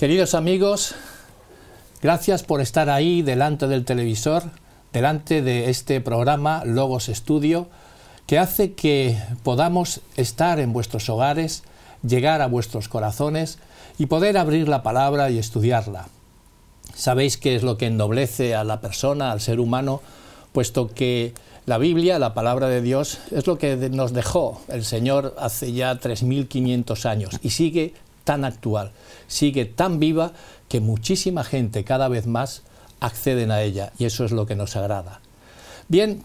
Queridos amigos, gracias por estar ahí delante del televisor, delante de este programa Logos Estudio, que hace que podamos estar en vuestros hogares, llegar a vuestros corazones y poder abrir la palabra y estudiarla. Sabéis qué es lo que ennoblece a la persona, al ser humano, puesto que la Biblia, la palabra de Dios, es lo que nos dejó el Señor hace ya 3500 años y sigue tan actual, sigue tan viva que muchísima gente cada vez más acceden a ella y eso es lo que nos agrada. Bien,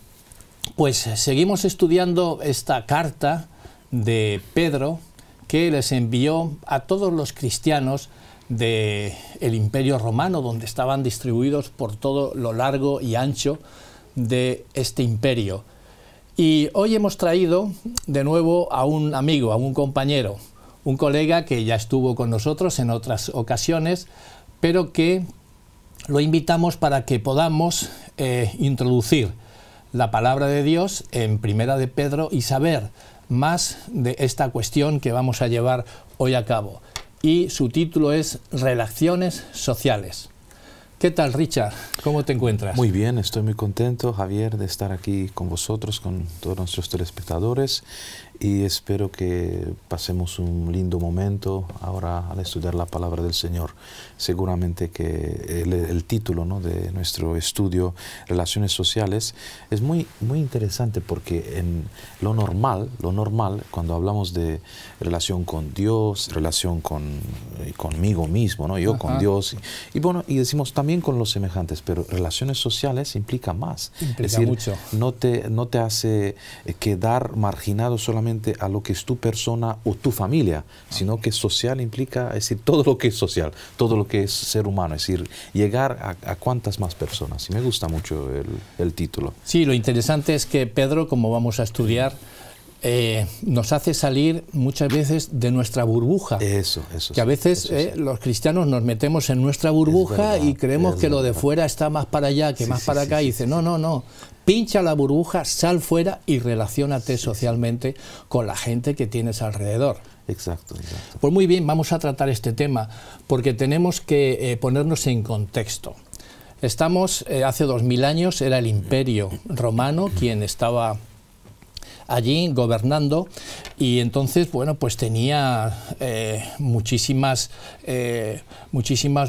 pues seguimos estudiando esta carta de Pedro que les envió a todos los cristianos del Imperio Romano, donde estaban distribuidos por todo lo largo y ancho de este imperio. Y hoy hemos traído de nuevo a un amigo, a un compañero, un colega que ya estuvo con nosotros en otras ocasiones, pero que lo invitamos para que podamos introducir la palabra de Dios en Primera de Pedro y saber más de esta cuestión que vamos a llevar hoy a cabo. Y su título es Relaciones Sociales. ¿Qué tal, Richard? ¿Cómo te encuentras? Muy bien, estoy muy contento, Javier, de estar aquí con vosotros, con todos nuestros telespectadores, y espero que pasemos un lindo momento ahora al estudiar la palabra del Señor. Seguramente que el título, ¿no?, de nuestro estudio, Relaciones Sociales, es muy interesante porque en lo normal, cuando hablamos de relación con Dios, relación conmigo mismo, ¿no?, yo con Dios, y decimos también con los semejantes, pero relaciones sociales implica más. Implica es decir, mucho. No te hace quedar marginado solamente a lo que es tu persona o tu familia, sino que social implica, es decir, todo lo que es social, todo lo que es ser humano, es decir, llegar a cuantas más personas. Y me gusta mucho el título. Sí, lo interesante es que Pedro, como vamos a estudiar, nos hace salir muchas veces de nuestra burbuja. Eso que a veces sí. Los cristianos nos metemos en nuestra burbuja y creemos que lo de fuera está más para allá que más para acá, y dice, no, pincha la burbuja, sal fuera y relaciónate socialmente con la gente que tienes alrededor. Exacto. Pues muy bien, vamos a tratar este tema porque tenemos que ponernos en contexto. Estamos, hace 2000 años era el Imperio Romano quien estaba allí gobernando, y entonces, bueno, pues tenía muchísimos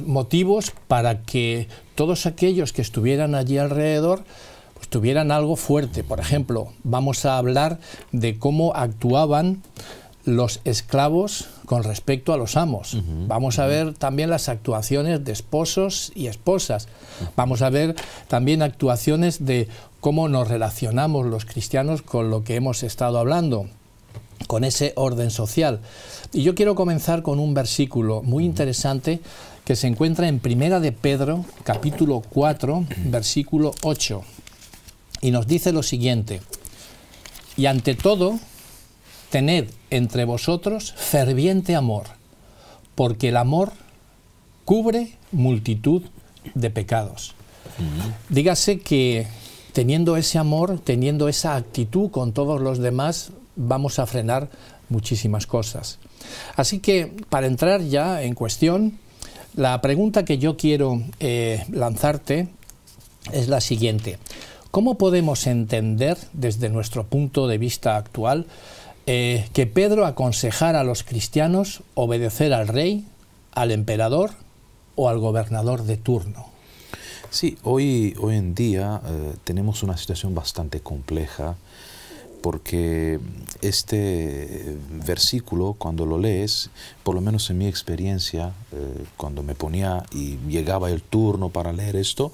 motivos para que todos aquellos que estuvieran allí alrededor pues tuvieran algo fuerte. Por ejemplo, vamos a hablar de cómo actuaban los esclavos con respecto a los amos. Vamos a ver también las actuaciones de esposos y esposas. Vamos a ver también actuaciones de cómo nos relacionamos los cristianos con lo que hemos estado hablando, con ese orden social. Y yo quiero comenzar con un versículo muy interesante que se encuentra en Primera de Pedro, capítulo 4, versículo 8. Y nos dice lo siguiente: y ante todo, tened entre vosotros ferviente amor, porque el amor cubre multitud de pecados. Dígase que teniendo ese amor, teniendo esa actitud con todos los demás, vamos a frenar muchísimas cosas. Así que, para entrar ya en cuestión, la pregunta que yo quiero lanzarte es la siguiente: ¿cómo podemos entender, desde nuestro punto de vista actual, que Pedro aconsejara a los cristianos obedecer al rey, al emperador o al gobernador de turno? Sí, hoy en día tenemos una situación bastante compleja, porque este versículo, cuando lo lees, por lo menos en mi experiencia, cuando me ponía y llegaba el turno para leer esto,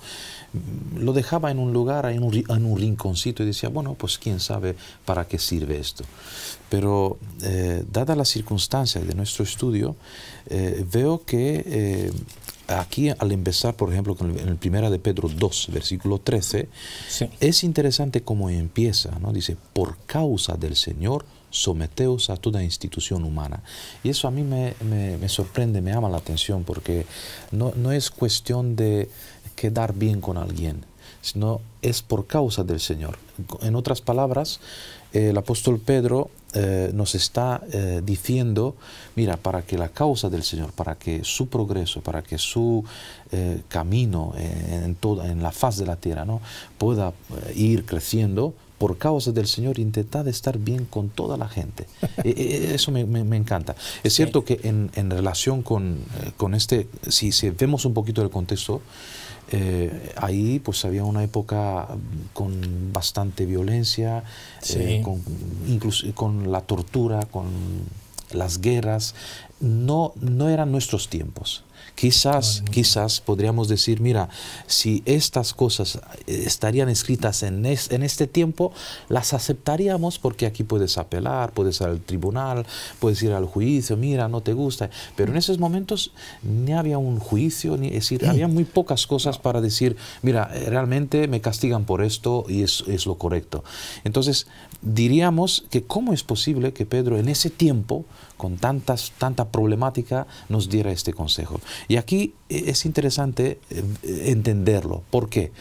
lo dejaba en un lugar, en un rinconcito, y decía, bueno, pues quién sabe para qué sirve esto. Pero dadas las circunstancias de nuestro estudio, veo que aquí, al empezar, por ejemplo, en el Primera de Pedro 2, versículo 13, sí, es interesante cómo empieza, ¿no? Dice, por causa del Señor, someteos a toda institución humana. Y eso a mí me sorprende, me llama la atención, porque no es cuestión de quedar bien con alguien, sino es por causa del Señor. En otras palabras, el apóstol Pedro nos está diciendo, mira, para que la causa del Señor, para que su progreso, para que su camino en la faz de la tierra, ¿no?, pueda ir creciendo, por causa del Señor, intentad estar bien con toda la gente. Eso me encanta. Es cierto que en relación con este, si vemos un poquito el contexto, ahí pues había una época con bastante violencia, incluso con la tortura, con las guerras. No eran nuestros tiempos. Quizás podríamos decir, mira, si estas cosas estarían escritas en este tiempo, las aceptaríamos porque aquí puedes apelar, puedes ir al tribunal, puedes ir al juicio, mira, no te gusta. Pero en esos momentos ni había un juicio, es decir, había muy pocas cosas para decir, mira, realmente me castigan por esto y es lo correcto. Entonces, diríamos que cómo es posible que Pedro en ese tiempo, con tanta problemática, nos diera este consejo. Y aquí es interesante entenderlo. ¿Por qué?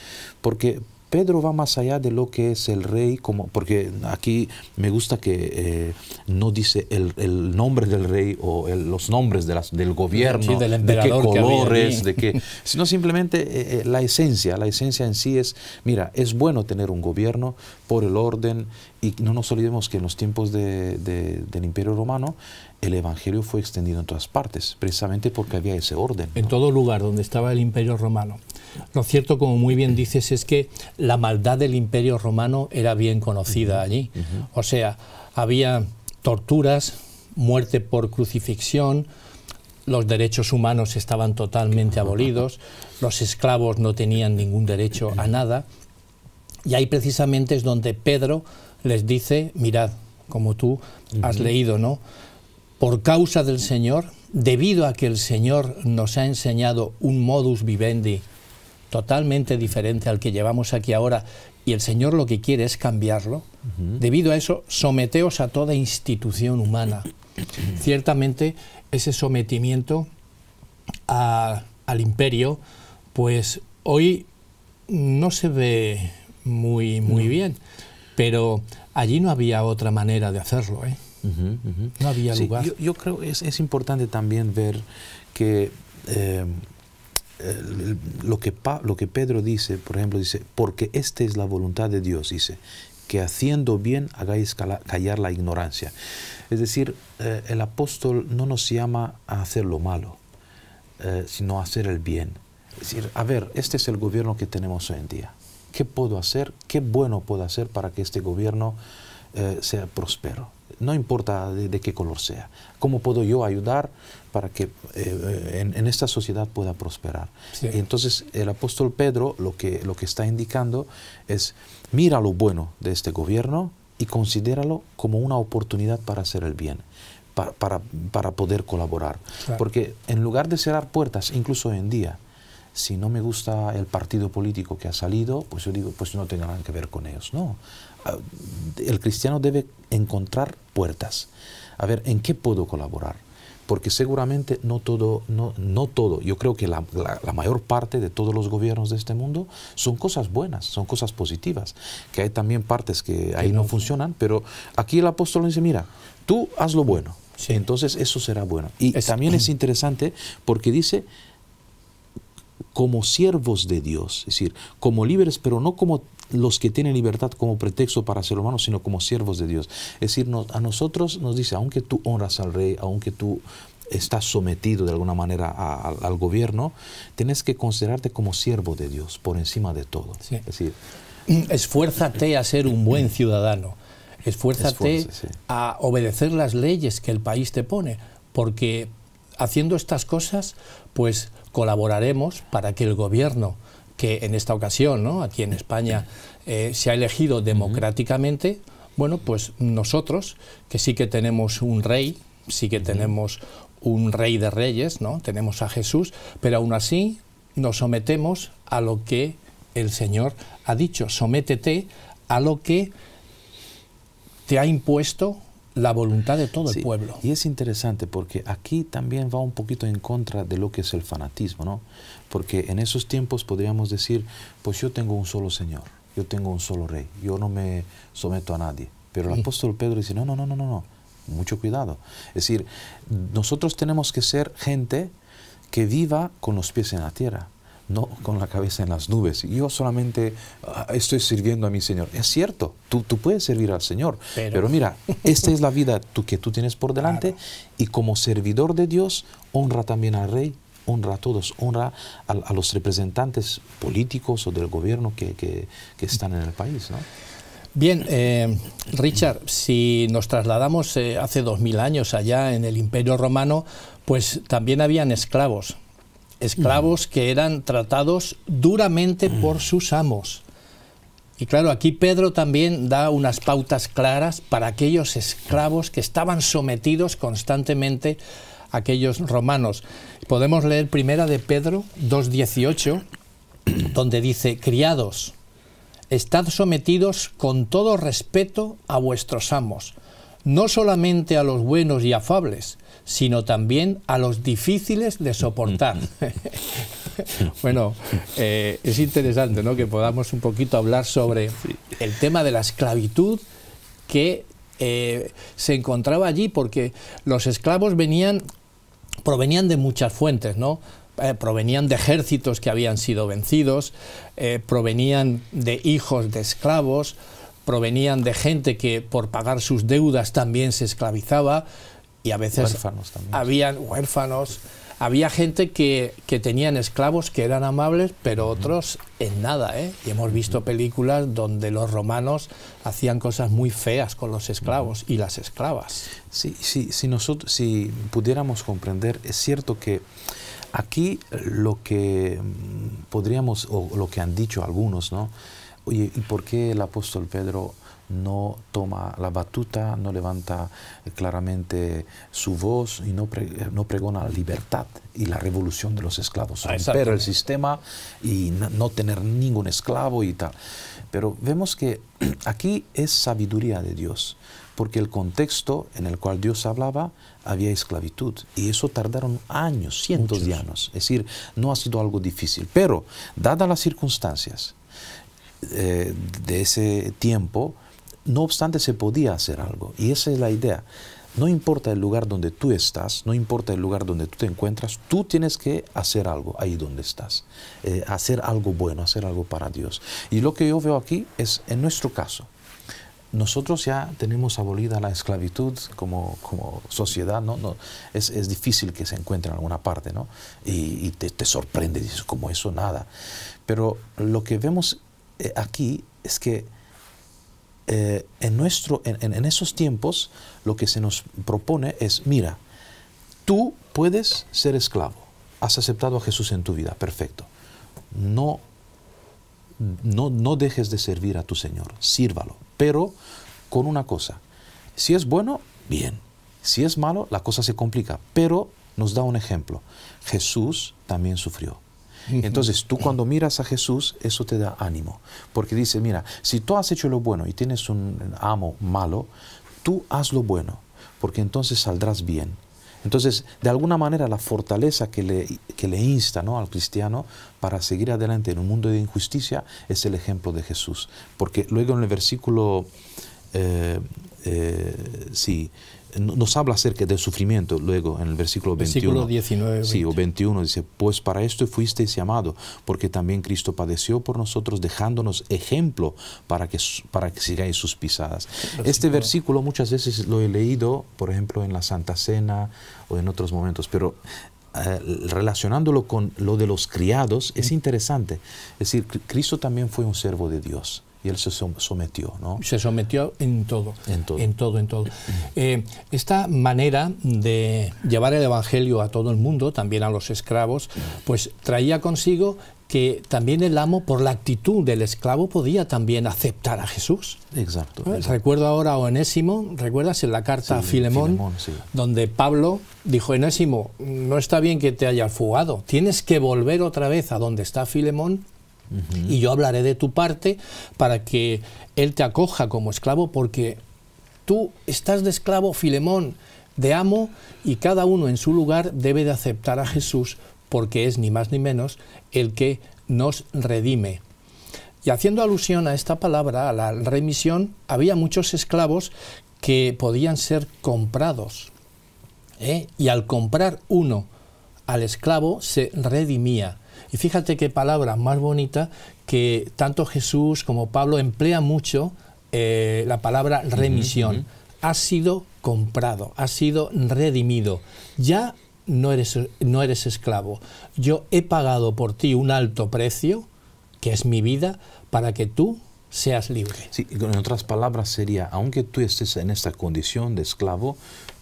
Porque Pedro va más allá de lo que es el rey, porque aquí me gusta que no dice el nombre del rey o los nombres del gobierno, del de qué colores, que sino simplemente la esencia. La esencia en sí es, mira, es bueno tener un gobierno por el orden, y no nos olvidemos que en los tiempos del Imperio Romano el Evangelio fue extendido en todas partes, precisamente porque había ese orden, ¿no? En todo lugar donde estaba el Imperio Romano. Lo cierto, como muy bien dices, es que la maldad del Imperio Romano era bien conocida allí. O sea, había torturas, muerte por crucifixión, los derechos humanos estaban totalmente abolidos, los esclavos no tenían ningún derecho a nada, y ahí precisamente es donde Pedro les dice, mirad, como tú has leído, ¿no?, por causa del Señor, debido a que el Señor nos ha enseñado un modus vivendi totalmente diferente al que llevamos aquí ahora, y el Señor lo que quiere es cambiarlo, debido a eso, someteos a toda institución humana. Ciertamente, ese sometimiento al imperio, pues hoy no se ve muy bien, pero allí no había otra manera de hacerlo, ¿eh? No había lugar. Yo creo que es importante también ver que lo que Pedro dice, por ejemplo, dice, porque esta es la voluntad de Dios, dice, que haciendo bien hagáis callar la ignorancia. Es decir, el apóstol no nos llama a hacer lo malo, sino a hacer el bien. Es decir, a ver, este es el gobierno que tenemos hoy en día. ¿Qué puedo hacer? ¿Qué bueno puedo hacer para que este gobierno sea próspero? No importa de qué color sea. ¿Cómo puedo yo ayudar para que en esta sociedad pueda prosperar? Sí. Y entonces el apóstol Pedro lo que está indicando es, mira lo bueno de este gobierno y considéralo como una oportunidad para hacer el bien, para poder colaborar. Claro. Porque en lugar de cerrar puertas, incluso hoy en día, si no me gusta el partido político que ha salido, pues yo digo, pues no tenga nada que ver con ellos. No. El cristiano debe encontrar puertas. A ver, ¿en qué puedo colaborar? Porque seguramente no todo, yo creo que la mayor parte de todos los gobiernos de este mundo son cosas buenas, son cosas positivas, que hay también partes que ahí no funcionan, pero aquí el apóstol dice, mira, tú haz lo bueno, sí, entonces eso será bueno. Y también es interesante porque dice, como siervos de Dios, es decir, como libres, pero no como los que tienen libertad como pretexto para ser humanos, sino como siervos de Dios. Es decir, a nosotros nos dice, aunque tú honras al rey, aunque tú estás sometido de alguna manera al gobierno, tienes que considerarte como siervo de Dios, por encima de todo. Sí. Es decir, esfuérzate a ser un buen ciudadano, esfuérzate a obedecer las leyes que el país te pone, porque haciendo estas cosas, pues colaboraremos para que el gobierno, que en esta ocasión, ¿no?, aquí en España se ha elegido democráticamente, bueno, pues nosotros, que sí que tenemos un rey, sí que tenemos un rey de reyes, ¿no?, tenemos a Jesús, pero aún así nos sometemos a lo que el Señor ha dicho, sométete a lo que te ha impuesto la voluntad de todo el pueblo. Y es interesante porque aquí también va un poquito en contra de lo que es el fanatismo, ¿no? Porque en esos tiempos podríamos decir, pues yo tengo un solo Señor, yo tengo un solo Rey, yo no me someto a nadie. Pero el apóstol Pedro dice, no, no, no, no, no, mucho cuidado. Es decir, nosotros tenemos que ser gente que viva con los pies en la tierra, no con la cabeza en las nubes. Yo solamente estoy sirviendo a mi Señor. Es cierto, tú puedes servir al Señor, pero mira, esta es la vida que tú tienes por delante, claro. Y como servidor de Dios, honra también al Rey, honra a todos, honra a los representantes políticos o del gobierno que están en el país, ¿no? Bien, Richard, si nos trasladamos hace 2000 años allá en el Imperio Romano, pues también habían esclavos que eran tratados duramente por sus amos. Y claro, aquí Pedro también da unas pautas claras para aquellos esclavos que estaban sometidos constantemente a aquellos romanos. Podemos leer primera de Pedro 2:18, donde dice, criados, estad sometidos con todo respeto a vuestros amos, no solamente a los buenos y afables, sino también a los difíciles de soportar. Bueno, es interesante, ¿no?, que podamos un poquito hablar sobre el tema de la esclavitud que se encontraba allí, porque los esclavos provenían de muchas fuentes, ¿no? Provenían de ejércitos que habían sido vencidos, provenían de hijos de esclavos, provenían de gente que por pagar sus deudas también se esclavizaba, y a veces huérfanos también. Habían huérfanos, había gente que tenían esclavos que eran amables, pero otros en nada, ¿eh? Y hemos visto películas donde los romanos hacían cosas muy feas con los esclavos y las esclavas. Sí, si pudiéramos comprender, es cierto que aquí lo que podríamos, o lo que han dicho algunos, ¿no? Oye, ¿y por qué el apóstol Pedro no toma la batuta, no levanta claramente su voz y no pregona la libertad y la revolución de los esclavos? Romper el sistema y no tener ningún esclavo y tal. Pero vemos que aquí es sabiduría de Dios, porque el contexto en el cual Dios hablaba había esclavitud, y eso tardaron años, cientos de años. Es decir, no ha sido algo difícil, pero dadas las circunstancias de ese tiempo, no obstante se podía hacer algo, y esa es la idea. No importa el lugar donde tú estás, no importa el lugar donde tú te encuentras, tú tienes que hacer algo ahí donde estás, hacer algo bueno, hacer algo para Dios. Y lo que yo veo aquí es, en nuestro caso, nosotros ya tenemos abolida la esclavitud como sociedad, ¿no? Es difícil que se encuentre en alguna parte, ¿no? Y te sorprende, dices, como eso, nada. Pero lo que vemos aquí es que en esos tiempos lo que se nos propone es, mira, tú puedes ser esclavo, has aceptado a Jesús en tu vida, perfecto. No dejes de servir a tu Señor, sírvalo, pero con una cosa, si es bueno, bien, si es malo, la cosa se complica, pero nos da un ejemplo, Jesús también sufrió. Entonces tú cuando miras a Jesús, eso te da ánimo, porque dice, mira, si tú has hecho lo bueno y tienes un amo malo, tú haz lo bueno, porque entonces saldrás bien. Entonces, de alguna manera, la fortaleza que le insta, ¿no?, al cristiano para seguir adelante en un mundo de injusticia es el ejemplo de Jesús. Porque luego en el versículo, nos habla acerca del sufrimiento, luego en el versículo 21. 19, sí, o 21 dice, pues para esto fuisteis llamado, porque también Cristo padeció por nosotros, dejándonos ejemplo para que sigáis sus pisadas. Este versículo muchas veces lo he leído, por ejemplo, en la Santa Cena o en otros momentos, pero relacionándolo con lo de los criados es interesante. Es decir, Cristo también fue un siervo de Dios. Y él se sometió, ¿no? Se sometió en todo. En todo. Esta manera de llevar el Evangelio a todo el mundo, también a los esclavos, pues traía consigo que también el amo, por la actitud del esclavo, podía también aceptar a Jesús. Exacto. Recuerdo ahora a Onésimo, ¿recuerdas en la carta a Filemón? Donde Pablo dijo, Onésimo, no está bien que te hayas fugado, tienes que volver otra vez a donde está Filemón, y yo hablaré de tu parte para que él te acoja como esclavo, porque tú estás de esclavo, Filemón, de amo, y cada uno en su lugar debe de aceptar a Jesús, porque es ni más ni menos el que nos redime. Y haciendo alusión a esta palabra, a la remisión, había muchos esclavos que podían ser comprados, y al comprar uno al esclavo se redimía. Y fíjate qué palabra más bonita, que tanto Jesús como Pablo emplean mucho la palabra remisión. Has sido comprado, has sido redimido. Ya no eres esclavo. Yo he pagado por ti un alto precio, que es mi vida, para que tú seas libre. Sí, en otras palabras sería, aunque tú estés en esta condición de esclavo,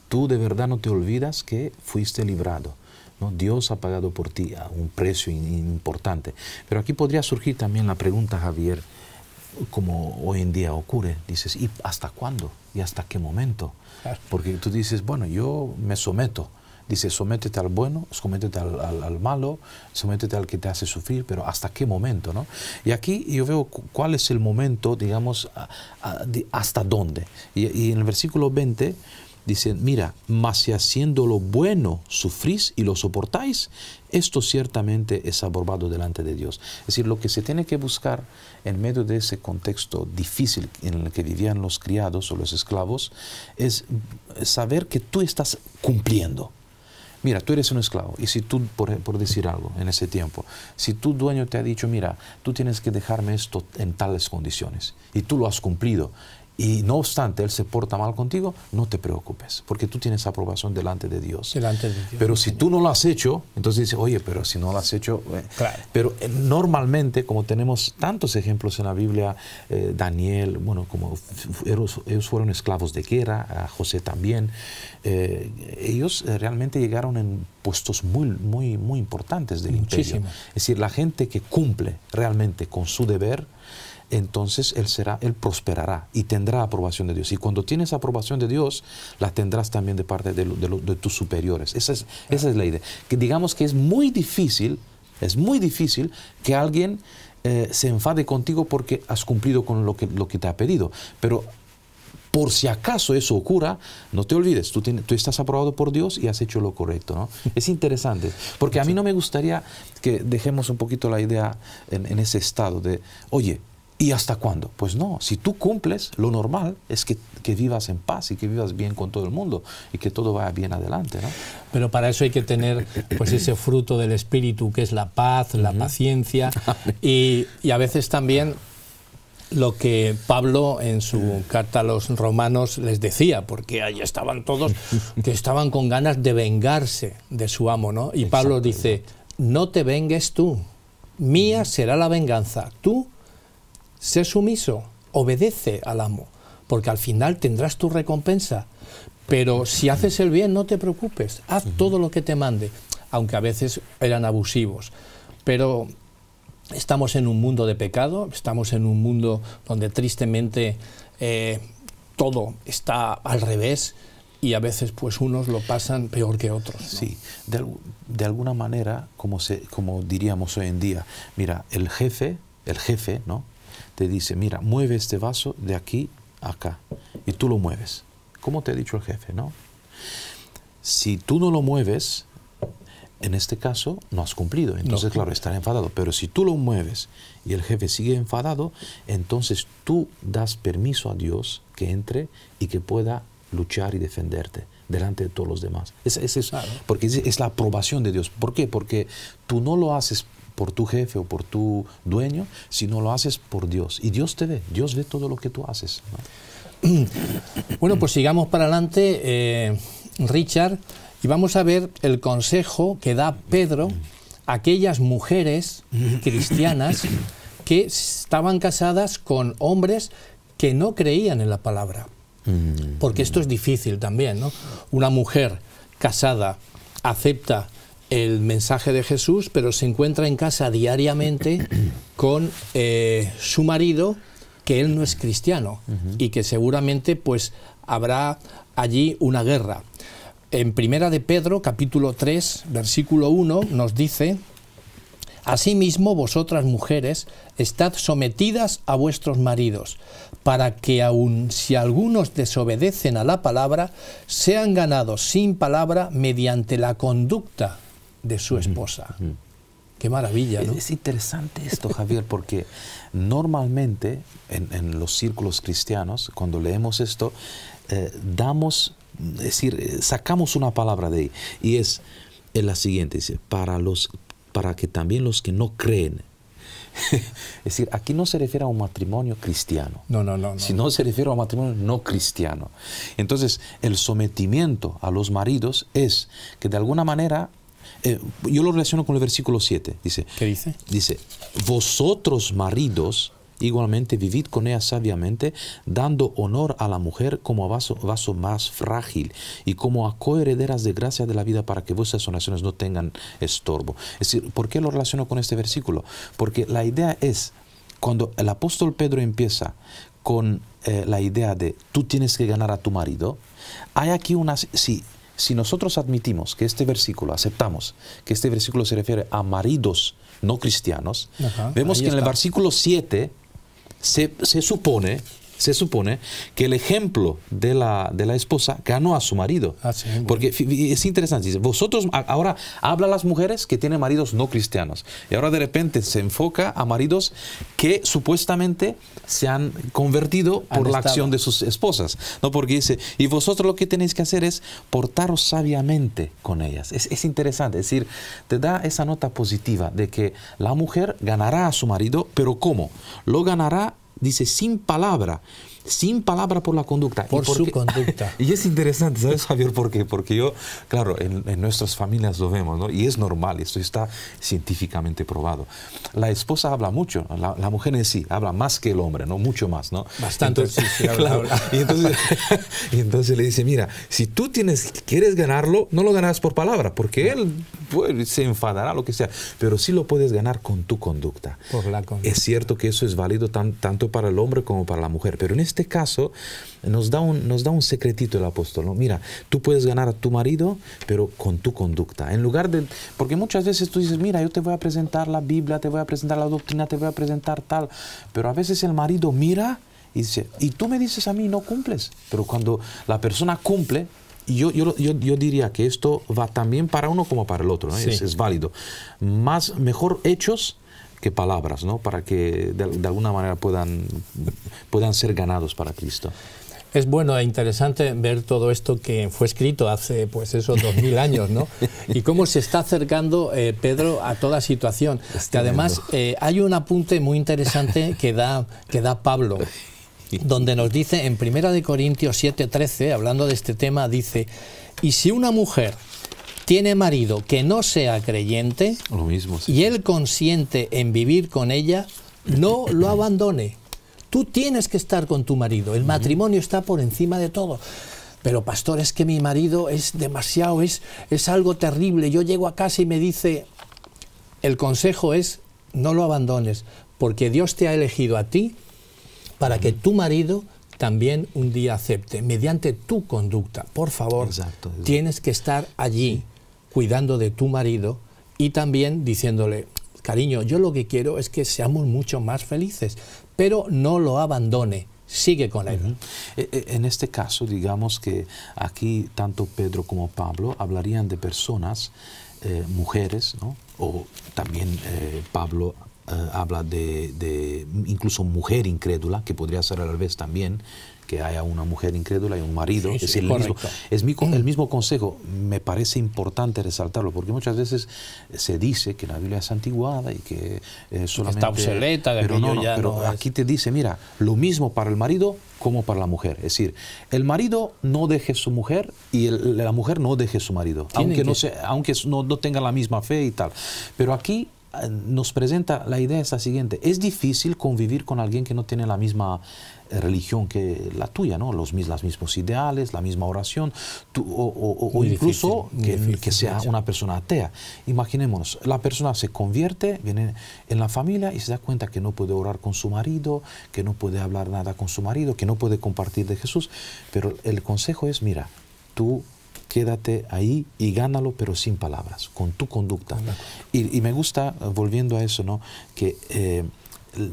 tú de verdad no te olvidas que fuiste librado, ¿no? Dios ha pagado por ti a un precio importante. Pero aquí podría surgir también la pregunta, Javier, como hoy en día ocurre, dices, ¿y hasta cuándo? ¿Y hasta qué momento? Porque tú dices, bueno, yo me someto. Dice, sométete al bueno, sométete al malo, sométete al que te hace sufrir, pero ¿hasta qué momento, no? Y aquí yo veo cuál es el momento, digamos, hasta dónde. Y en el versículo 20 dice, mira, mas si haciendo lo bueno sufrís y lo soportáis, esto ciertamente es aprobado delante de Dios. Es decir, lo que se tiene que buscar en medio de ese contexto difícil en el que vivían los criados o los esclavos, es saber que tú estás cumpliendo. Mira, tú eres un esclavo y si tú, por decir algo en ese tiempo, si tu dueño te ha dicho, mira, tú tienes que dejarme esto en tales condiciones y tú lo has cumplido y no obstante él se porta mal contigo, no te preocupes porque tú tienes aprobación delante de Dios. Delante de Dios. Pero si tú no lo has hecho, entonces dices, oye, pero si no lo has hecho... Claro. Pero normalmente, como tenemos tantos ejemplos en la Biblia, Daniel, bueno, como ellos fueron esclavos de guerra, a José también, ellos realmente llegaron en puestos muy importantes del imperio. Es decir, la gente que cumple realmente con su deber, entonces él prosperará y tendrá aprobación de Dios. Y cuando tienes aprobación de Dios, la tendrás también de parte de tus superiores. Esa es la idea. Que digamos que es muy difícil que alguien se enfade contigo porque has cumplido con lo que te ha pedido. Pero por si acaso eso ocurra, no te olvides, tú estás aprobado por Dios y has hecho lo correcto, ¿no? Es interesante, porque a mí no me gustaría que dejemos un poquito la idea en ese estado de, oye, ¿y hasta cuándo? Pues no, si tú cumples, lo normal es que vivas en paz y que vivas bien con todo el mundo y que todo vaya bien adelante, ¿no? Pero para eso hay que tener pues ese fruto del Espíritu que es la paz, la paciencia y a veces también lo que Pablo en su carta a los romanos les decía, porque ahí estaban todos que estaban con ganas de vengarse de su amo, ¿no? Y Pablo dice, no te vengues tú, mía será la venganza, tú sé sumiso, obedece al amo, porque al final tendrás tu recompensa. Pero si haces el bien, no te preocupes, haz todo lo que te mande, aunque a veces eran abusivos. Pero estamos en un mundo de pecado, estamos en un mundo donde tristemente todo está al revés y a veces pues unos lo pasan peor que otros, ¿no? Sí, de alguna manera, como diríamos hoy en día, mira, el jefe, ¿no?, te dice, mira, mueve este vaso de aquí a acá, y tú lo mueves. ¿Cómo te ha dicho el jefe, no? Si tú no lo mueves, en este caso no has cumplido, entonces claro, estará enfadado. Pero si tú lo mueves y el jefe sigue enfadado, entonces tú das permiso a Dios que entre y que pueda luchar y defenderte delante de todos los demás. Porque es la aprobación de Dios. ¿Por qué? Porque tú no lo haces por tu jefe o por tu dueño, sino lo haces por Dios. Y Dios te ve, Dios ve todo lo que tú haces, ¿no? Bueno, pues sigamos para adelante, Richard, y vamos a ver el consejo que da Pedro a aquellas mujeres cristianas que estaban casadas con hombres que no creían en la palabra. Porque esto es difícil también, ¿no? Una mujer casada acepta el mensaje de Jesús, pero se encuentra en casa diariamente con su marido, que él no es cristiano, y que seguramente pues habrá allí una guerra. En Primera de Pedro, capítulo 3, versículo 1, nos dice: asimismo vosotras mujeres, estad sometidas a vuestros maridos, para que aun si algunos desobedecen a la palabra, sean ganados sin palabra mediante la conducta de su esposa. Qué maravilla, ¿no? Es interesante esto, Javier, porque normalmente en los círculos cristianos, cuando leemos esto, es decir, sacamos una palabra de ahí, y es la siguiente, dice, para que también los que no creen. Es decir, aquí no se refiere a un matrimonio cristiano. No. Sino se refiere a un matrimonio no cristiano. Entonces, el sometimiento a los maridos es que de alguna manera, yo lo relaciono con el versículo 7. Dice, ¿qué dice? Dice, vosotros maridos, igualmente vivid con ella sabiamente, dando honor a la mujer como a vaso más frágil y como a coherederas de gracia de la vida, para que vuestras oraciones no tengan estorbo. Es decir, ¿por qué lo relaciono con este versículo? Porque la idea es, cuando el apóstol Pedro empieza con la idea de tú tienes que ganar a tu marido, hay aquí una... Si nosotros admitimos que este versículo, aceptamos que este versículo se refiere a maridos no cristianos, vemos que en el versículo 7 se supone que el ejemplo de la esposa ganó a su marido. Sí, bueno. Porque es interesante, dice, vosotros, ahora habla a las mujeres que tienen maridos no cristianos, y ahora de repente se enfoca a maridos que supuestamente se han convertido por la acción de sus esposas, ¿no? Porque dice, y vosotros lo que tenéis que hacer es portaros sabiamente con ellas. Es interesante, es decir, te da esa nota positiva de que la mujer ganará a su marido, pero ¿cómo? Lo ganará, dice, sin palabra por la conducta. Por su conducta. Y es interesante, ¿sabes, Javier? ¿Por qué? Porque yo, claro, en nuestras familias lo vemos, ¿no? Y es normal, esto está científicamente probado. La esposa habla mucho, la mujer en sí habla más que el hombre, ¿no? Mucho más, ¿no? Bastante, entonces, sí, habla. Y entonces le dice, mira, si tú quieres ganarlo, no lo ganarás por palabra, porque él se enfadará, lo que sea, pero sí lo puedes ganar con tu conducta. Por la conducta. Es cierto que eso es válido tanto para el hombre como para la mujer, pero en este caso nos da un secretito el apóstol, ¿no? Mira, tú puedes ganar a tu marido, pero con tu conducta. En lugar de... Porque muchas veces tú dices, mira, yo te voy a presentar la Biblia, te voy a presentar la doctrina, te voy a presentar tal, pero a veces el marido mira y dice, y tú me dices a mí, no cumples. Pero cuando la persona cumple, y yo diría que esto va también para uno como para el otro, ¿no? Sí. Es válido. Mejor hechos que palabras, ¿no? Para que de alguna manera puedan ser ganados para Cristo. Es bueno e interesante ver todo esto que fue escrito hace, pues esos 2000 años, ¿no? Y cómo se está acercando Pedro a toda situación. Que además hay un apunte muy interesante que da Pablo, donde nos dice en 1 Corintios 7:13, hablando de este tema, dice, y si una mujer tiene marido que no sea creyente, lo mismo, sí, y él consiente en vivir con ella, no lo abandone. Tú tienes que estar con tu marido. El matrimonio está por encima de todo. Pero pastor, es que mi marido es demasiado, es algo terrible. Yo llego a casa y me dice, el consejo es, no lo abandones, porque Dios te ha elegido a ti para que tu marido también un día acepte, mediante tu conducta. Por favor, exacto. Tienes que estar allí cuidando de tu marido y también diciéndole, cariño, yo lo que quiero es que seamos mucho más felices, pero no lo abandone, sigue con él. En este caso, digamos que aquí tanto Pedro como Pablo hablarían de personas, mujeres, ¿no? O también Pablo habla de incluso mujer incrédula, que podría ser al revés también, que haya una mujer incrédula y un marido. Sí, es el mismo consejo. Me parece importante resaltarlo, porque muchas veces se dice que la Biblia es antiguada y que solamente... Está obsoleta, pero aquí te dice, mira, lo mismo para el marido como para la mujer. Es decir, el marido no deje su mujer y la mujer no deje su marido, aunque no tenga la misma fe y tal. Pero aquí nos presenta la idea esta siguiente: es difícil convivir con alguien que no tiene la misma religión que la tuya, ¿no? Los mismos ideales, la misma oración, o incluso que sea una persona atea. Imaginémonos, la persona se convierte, viene en la familia y se da cuenta que no puede orar con su marido, que no puede hablar nada con su marido, que no puede compartir de Jesús, pero el consejo es, mira, tú quédate ahí y gánalo, pero sin palabras, con tu conducta. Y me gusta, volviendo a eso, ¿no? Que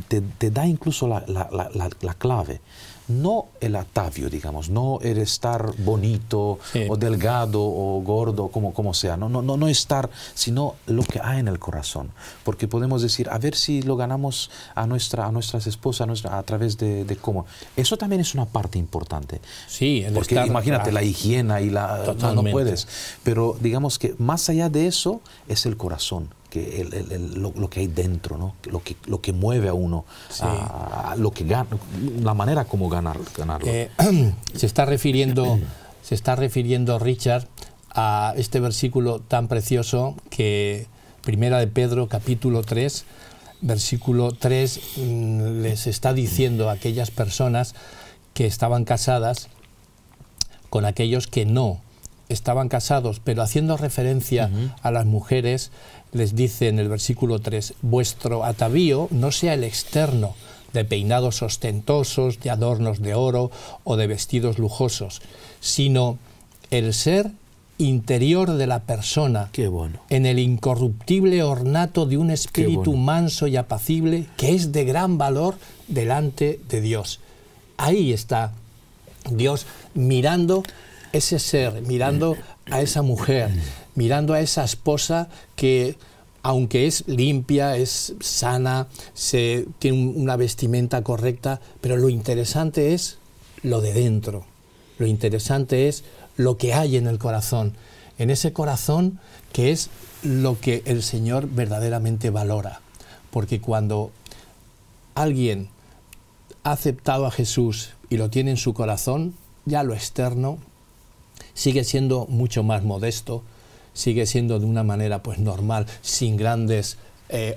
te da incluso la clave. No el atavio, digamos, no el estar bonito, sí, o delgado o gordo, como sea, no estar, sino lo que hay en el corazón. Porque podemos decir, a ver si lo ganamos a nuestras esposas, a través de cómo. Eso también es una parte importante. Sí, porque imagínate, la higiene y no puedes. Pero digamos que más allá de eso es el corazón. Que lo que hay dentro, ¿no? Lo que mueve a uno, sí, a lo que gana, la manera como ganarlo. Se está refiriendo Richard a este versículo tan precioso que Primera de Pedro, capítulo 3, versículo 3, les está diciendo a aquellas personas que estaban casadas con aquellos que no estaban casados, pero haciendo referencia a las mujeres, les dice en el versículo 3, vuestro atavío no sea el externo, de peinados ostentosos, de adornos de oro o de vestidos lujosos, sino el ser interior de la persona, qué bueno, en el incorruptible ornato de un espíritu manso y apacible, que es de gran valor delante de Dios. Ahí está Dios mirando ese ser, mirando a esa mujer, mirando a esa esposa que, aunque es limpia, es sana, tiene una vestimenta correcta, pero lo interesante es lo de dentro, lo interesante es lo que hay en el corazón, en ese corazón que es lo que el Señor verdaderamente valora, porque cuando alguien ha aceptado a Jesús y lo tiene en su corazón, ya lo externo sigue siendo mucho más modesto, sigue siendo de una manera pues normal, sin grandes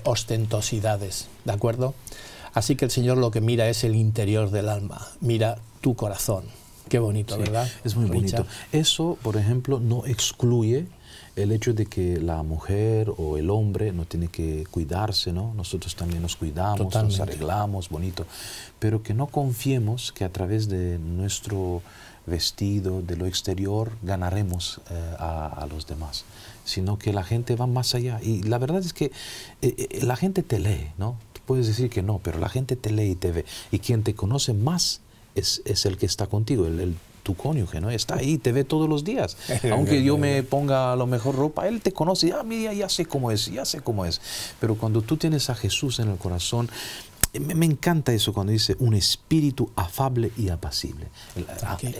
ostentosidades, ¿de acuerdo? Así que el Señor lo que mira es el interior del alma, mira tu corazón. Qué bonito, sí, ¿verdad? Es muy Richard? bonito. Eso, por ejemplo, no excluye el hecho de que la mujer o el hombre no tiene que cuidarse, ¿no? Nosotros también nos cuidamos, totalmente, nos arreglamos, bonito, pero que no confiemos que a través de nuestro vestido, de lo exterior, ganaremos a los demás, sino que la gente va más allá. Y la verdad es que la gente te lee, ¿no? Tú puedes decir que no, pero la gente te lee y te ve. Y quien te conoce más es el que está contigo, tu cónyuge, ¿no? Está ahí, te ve todos los días. Aunque yo me ponga a lo mejor ropa, él te conoce, mira, ya sé cómo es, ya sé cómo es. Pero cuando tú tienes a Jesús en el corazón, me encanta eso cuando dice un espíritu afable y apacible.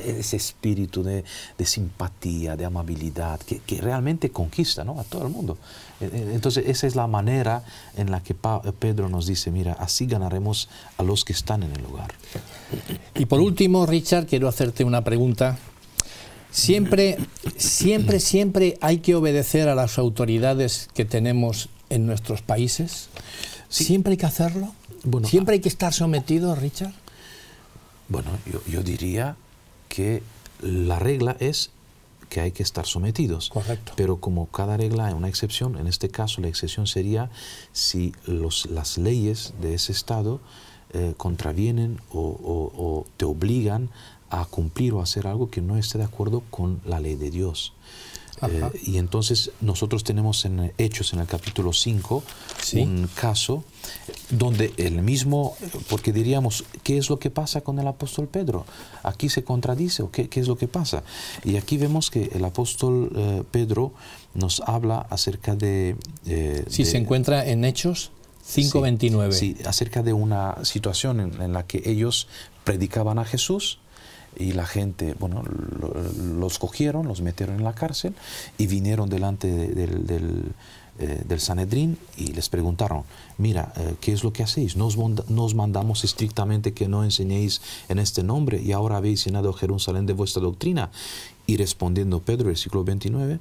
Ese espíritu de simpatía, de amabilidad, que realmente conquista, ¿no?, a todo el mundo. Entonces esa es la manera en la que Pedro nos dice, mira, así ganaremos a los que están en el hogar. Y por último, Richard, quiero hacerte una pregunta. Siempre hay que obedecer a las autoridades que tenemos en nuestros países. Sí. ¿Siempre hay que hacerlo? Bueno, ¿siempre hay que estar sometido, Richard? Bueno, yo diría que la regla es que hay que estar sometidos. Correcto. Pero como cada regla hay una excepción, en este caso la excepción sería si las leyes de ese Estado contravienen o te obligan a cumplir o hacer algo que no esté de acuerdo con la ley de Dios. Y entonces nosotros tenemos en Hechos, en el capítulo 5, ¿sí?, un caso donde el mismo, porque diríamos, ¿qué es lo que pasa con el apóstol Pedro? ¿Aquí se contradice o qué es lo que pasa? Y aquí vemos que el apóstol Pedro nos habla acerca de... se encuentra en Hechos 5:29. Sí, acerca de una situación en la que ellos predicaban a Jesús. Y la gente, bueno, los cogieron, los metieron en la cárcel y vinieron delante del Sanedrín y les preguntaron, mira, ¿qué es lo que hacéis? Nos mandamos estrictamente que no enseñéis en este nombre y ahora habéis llenado Jerusalén de vuestra doctrina. Y respondiendo Pedro, versículo 29,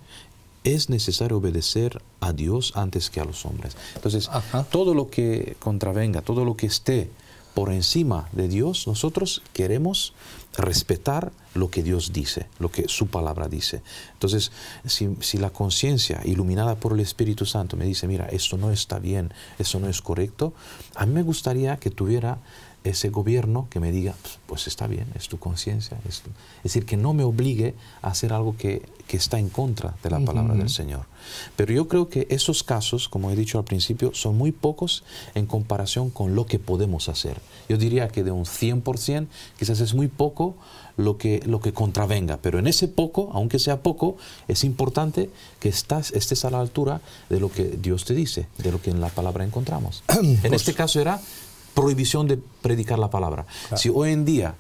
es necesario obedecer a Dios antes que a los hombres. Entonces, todo lo que contravenga, todo lo que esté por encima de Dios, nosotros queremos respetar lo que Dios dice, lo que su palabra dice. Entonces, si la conciencia iluminada por el Espíritu Santo me dice, mira, esto no está bien, esto no es correcto, a mí me gustaría que tuviera ese gobierno que me diga, pues está bien, es tu conciencia. Es decir, que no me obligue a hacer algo que está en contra de la palabra del Señor. Pero yo creo que esos casos, como he dicho al principio, son muy pocos en comparación con lo que podemos hacer. Yo diría que de un 100%, quizás es muy poco lo que contravenga, pero en ese poco, aunque sea poco, es importante que estés a la altura de lo que Dios te dice, de lo que en la palabra encontramos. En este caso era prohibición de predicar la palabra. Claro. Si hoy en día,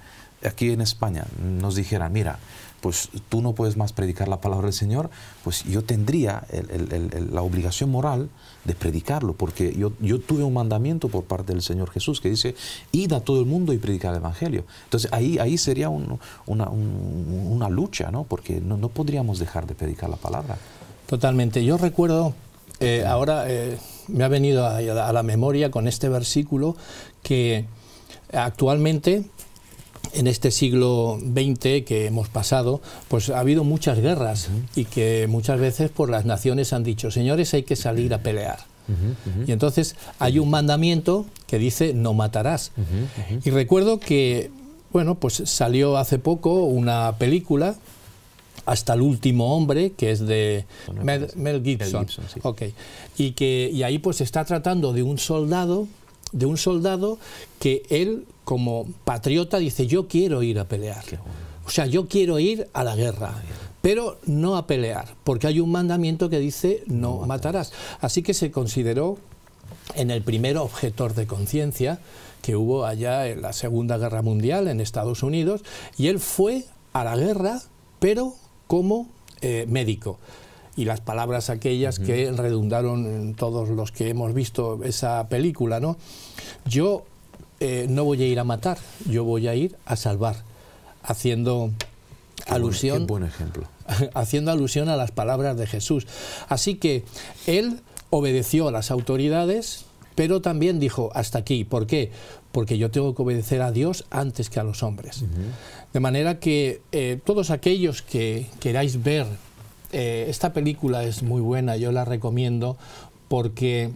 aquí en España, nos dijeran, mira, pues tú no puedes más predicar la palabra del Señor, pues yo tendría la obligación moral de predicarlo, porque yo tuve un mandamiento por parte del Señor Jesús que dice, id a todo el mundo y predicar el Evangelio. Entonces ahí sería una lucha, ¿no? Porque no podríamos dejar de predicar la palabra. Totalmente. Yo recuerdo, ahora me ha venido a la memoria con este versículo que actualmente, en este siglo XX que hemos pasado, pues ha habido muchas guerras y que muchas veces por las naciones han dicho, señores, hay que salir a pelear. Y entonces hay un mandamiento que dice, no matarás. Y recuerdo que, bueno, pues salió hace poco una película, Hasta el último hombre, que es de Mel Gibson. Sí. Okay. Y ahí pues está tratando de un soldado que él, como patriota, dice, yo quiero ir a pelear. O sea, yo quiero ir a la guerra, pero no a pelear, porque hay un mandamiento que dice, no matarás. Así que se consideró en el primer objetor de conciencia que hubo allá en la Segunda Guerra Mundial en Estados Unidos, y él fue a la guerra, pero como médico. Y las palabras aquellas que redundaron en todos los que hemos visto esa película, ¿no? Yo no voy a ir a matar, yo voy a ir a salvar, haciendo alusión, qué buen ejemplo. Haciendo alusión a las palabras de Jesús. Así que él obedeció a las autoridades, pero también dijo, hasta aquí. ¿Por qué? Porque yo tengo que obedecer a Dios antes que a los hombres. De manera que todos aquellos que queráis ver, esta película es muy buena, yo la recomiendo, porque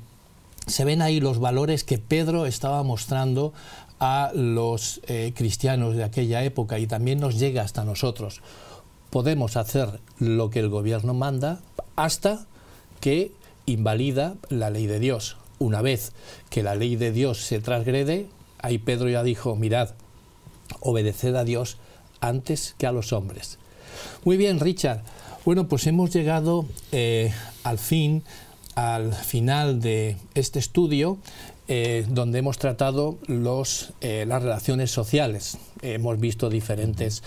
se ven ahí los valores que Pedro estaba mostrando a los cristianos de aquella época, y también nos llega hasta nosotros. Podemos hacer lo que el gobierno manda hasta que invalida la ley de Dios. Una vez que la ley de Dios se transgrede, ahí Pedro ya dijo, mirad, obedeced a Dios antes que a los hombres. Muy bien, Richard. Bueno, pues hemos llegado al final de este estudio, donde hemos tratado las relaciones sociales. Hemos visto diferentes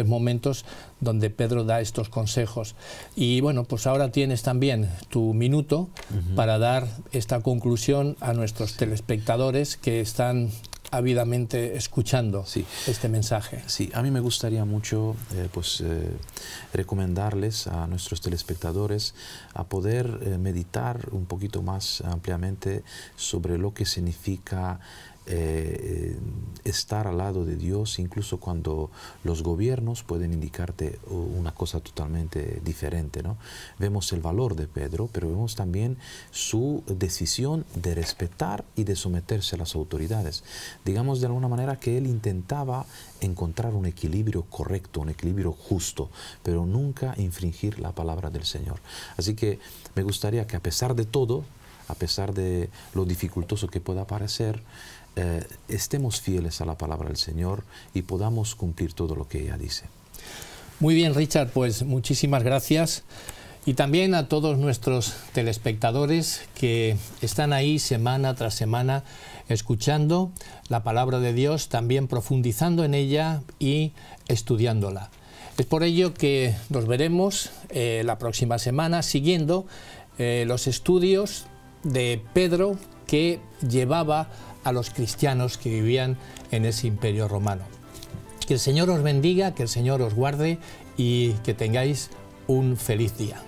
momentos donde Pedro da estos consejos. Y bueno, pues ahora tienes también tu minuto para dar esta conclusión a nuestros telespectadores que están ávidamente escuchando este mensaje. Sí, a mí me gustaría mucho recomendarles a nuestros telespectadores a poder meditar un poquito más ampliamente sobre lo que significa estar al lado de Dios, incluso cuando los gobiernos pueden indicarte una cosa totalmente diferente, ¿no? Vemos el valor de Pedro, pero vemos también su decisión de respetar y de someterse a las autoridades. Digamos de alguna manera que él intentaba encontrar un equilibrio correcto, un equilibrio justo, pero nunca infringir la palabra del Señor. Así que me gustaría que, a pesar de todo, a pesar de lo dificultoso que pueda parecer, estemos fieles a la palabra del Señor y podamos cumplir todo lo que ella dice. Muy bien, Richard, pues muchísimas gracias. Y también a todos nuestros telespectadores que están ahí semana tras semana escuchando la palabra de Dios, también profundizando en ella y estudiándola. Es por ello que nos veremos la próxima semana siguiendo los estudios de Pedro, que llevaba a los cristianos que vivían en ese imperio romano. Que el Señor os bendiga, que el Señor os guarde y que tengáis un feliz día.